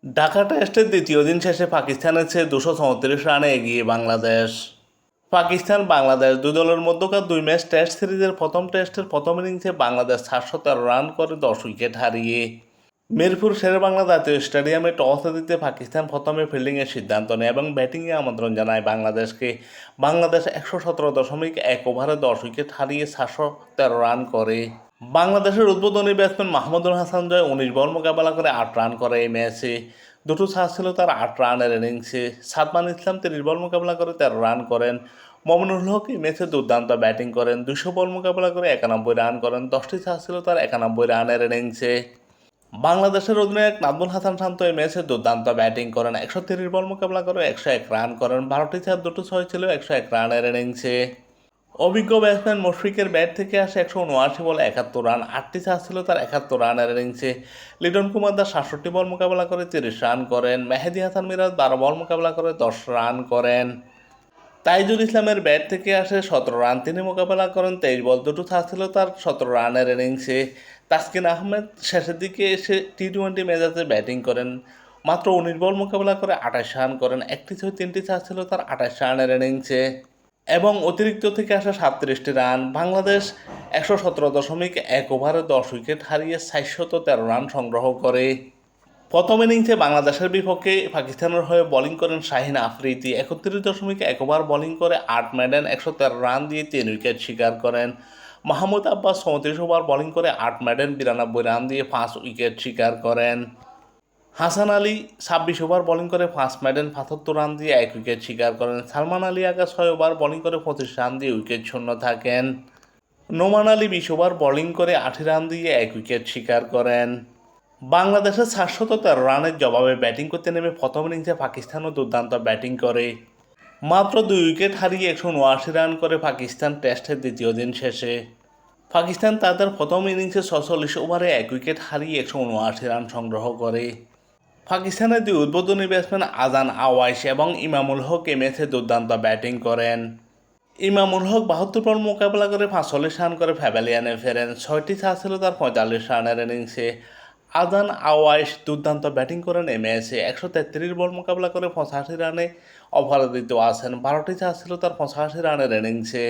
ঢাকা টেস্টের দ্বিতীয় দিন শেষে পাকিস্তানের চেয়ে 234 রানে এগিয়ে বাংলাদেশ। পাকিস্তান বাংলাদেশ দুই দলের মধ্যকার 2 ম্যাচ টেস্ট সিরিজের প্রথম টেস্টের প্রথম ইনিংসে বাংলাদেশ 413 রান করে 10 উইকেট হারিয়ে মিরপুর শেরেবাংলা জাতীয় স্টেডিয়ামে টস দিতে পাকিস্তান প্রথমে ফিল্ডিংয়ের সিদ্ধান্ত নেয় এবং ব্যাটিংয়ে আমন্ত্রণ জানায় বাংলাদেশকে। বাংলাদেশ 117.1 ওভারে 10 উইকেট হারিয়ে 413 রান করে। বাংলাদেশের উদ্বোধনী ব্যাটসম্যান মাহমুদুল হাসান জয় 19 বল মোকাবেলা করে 8 রান করে এই ম্যাচে। দুটো ছাড় ছিল তার 8 রানের ইনিংসে। সাদমান ইসলাম 30 বল মোকাবেলা করে 13 রান করেন। মমিনুল হক এই ম্যাচে দুর্দান্ত ব্যাটিং করেন, 200 বল মোকাবেলা করে 91 রান করেন। 10টি ছাড় ছিল তার 91 রানের ইনিংসে। বাংলাদেশের অধিনায়ক নাজমুল হাসান শান্ত এই ম্যাচে দুর্দান্ত ব্যাটিং করেন, 130 বল মোকাবেলা করে 101 রান করেন। 12টি ছাড়, 2টো ছয় ছিল 101 রানের ইনিংসে। অভিজ্ঞ ব্যাটসম্যান মুশফিকের ব্যাট থেকে আসে 179 বলে 71 রান, 8টি চার ছিল তার 71 রানের ইনিংসে। লিটন কুমার দাস 67 বল মোকাবেলা করে 30 রান করেন। মেহেদী হাসান মিরাজ 12 বল মোকাবেলা করে 10 রান করেন। তাইজুল ইসলামের ব্যাট থেকে আসে 17 রান, তিনি মোকাবেলা করেন 23 বল, দুটো চার ছিল তার 17 রানের ইনিংসে। তাসকিন আহমেদ শেষের দিকে এসে টি-20 মেজাজে ব্যাটিং করেন, মাত্র 19 বল মোকাবেলা করে 28 রান করেন। একটি ছয়, 3টি চার ছিল তার 28 রানের ইনিংসে এবং অতিরিক্ত থেকে আসা 37টি রান। বাংলাদেশ 117.1 ওভারে 10 উইকেট হারিয়ে 413 রান সংগ্রহ করে। প্রথম ইনিংসে বাংলাদেশের বিপক্ষে পাকিস্তানের হয়ে বোলিং করেন শাহিন আফ্রিদি, 31.1 ওভার বোলিং করে 8 মেডেন 113 রান দিয়ে 3 উইকেট শিকার করেন। মাহমুদ আব্বাস 34 ওভার বোলিং করে 8 মেডেন 92 রান দিয়ে 5 উইকেট শিকার করেন। হাসান আলী 26 ওভার বোলিং করে 5 মেডেন 75 রান দিয়ে 1 উইকেট শিকার করেন। সালমান আলী আগা 6 ওভার বোলিং করে 25 রান দিয়ে উইকেট শূন্য থাকেন। নোমান আলী 20 ওভার বোলিং করে 80 রান দিয়ে 1 উইকেট শিকার করেন। বাংলাদেশের 413 রানের জবাবে ব্যাটিং করতে নেমে প্রথম ইনিংসে পাকিস্তানও দুর্দান্ত ব্যাটিং করে মাত্র 2 উইকেট হারিয়ে 179 রান করে পাকিস্তান টেস্টের দ্বিতীয় দিন শেষে। পাকিস্তান তাদের প্রথম ইনিংসে 46 ওভারে 1 উইকেট হারিয়ে 179 রান সংগ্রহ করে। পাকিস্তানের দুই উদ্বোধনী ব্যাটসম্যান আজান আওয়াইশ এবং ইমামুল হক এই ম্যাচে দুর্দান্ত ব্যাটিং করেন। ইমামুল হক 72 বল মোকাবেলা করে 45 রান করে প্যাভিলিয়নে ফেরেন, 6টি চার ছিল তার 45 রানের ইনিংসে। আজান আওয়াইশ দুর্দান্ত ব্যাটিং করেন এই ম্যাচে, 133 বল মোকাবেলা করে 85 রানে অপরাজিত আছেন, 12টি চার ছিল তার 85 রানের ইনিংসে।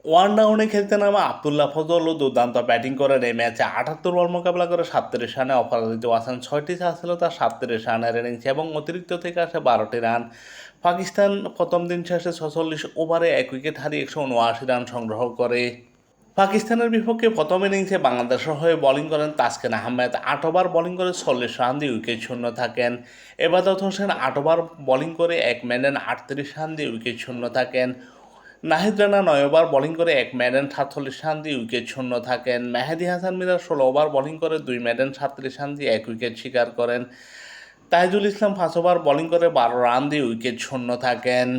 ওয়ান ডাউনে খেলতে নামা আবদুল্লাহ ফজলও দুর্দান্ত ব্যাটিং করেন এই ম্যাচে, 78 বল মোকাবেলা করে 37 রানে অপরাজিত আছেন, 6টি চার ছিল তার 37 রানের ইনিংসে এবং অতিরিক্ত থেকে আসে 12টি রান। পাকিস্তান প্রথম দিন শেষে 46 ওভারে 1 উইকেট হারিয়ে 179 রান সংগ্রহ করে। পাকিস্তানের বিপক্ষে প্রথম ইনিংসে বাংলাদেশের হয়ে বোলিং করেন তাসকিন আহমেদ, 8 ওভার বোলিং করে 40 রান দিয়ে উইকেট শূন্য থাকেন। এবাদত হোসেন 8 ওভার বোলিং করে 1 মেডেন 38 রান দিয়ে উইকেট শূন্য থাকেন। নাহিদ রানা 9 ওভার বোলিং করে 1 মেডেন 47 রান দিয়ে উইকেট শূন্য থাকেন। মেহেদী হাসান মিরাজ 16 ওভার বোলিং করে 2 মেডেন 37 রান দিয়ে 1 উইকেট শিকার করেন। তাইজুল ইসলাম 5 ওভার বোলিং করে 12 রান দিয়ে উইকেট শূন্য থাকেন।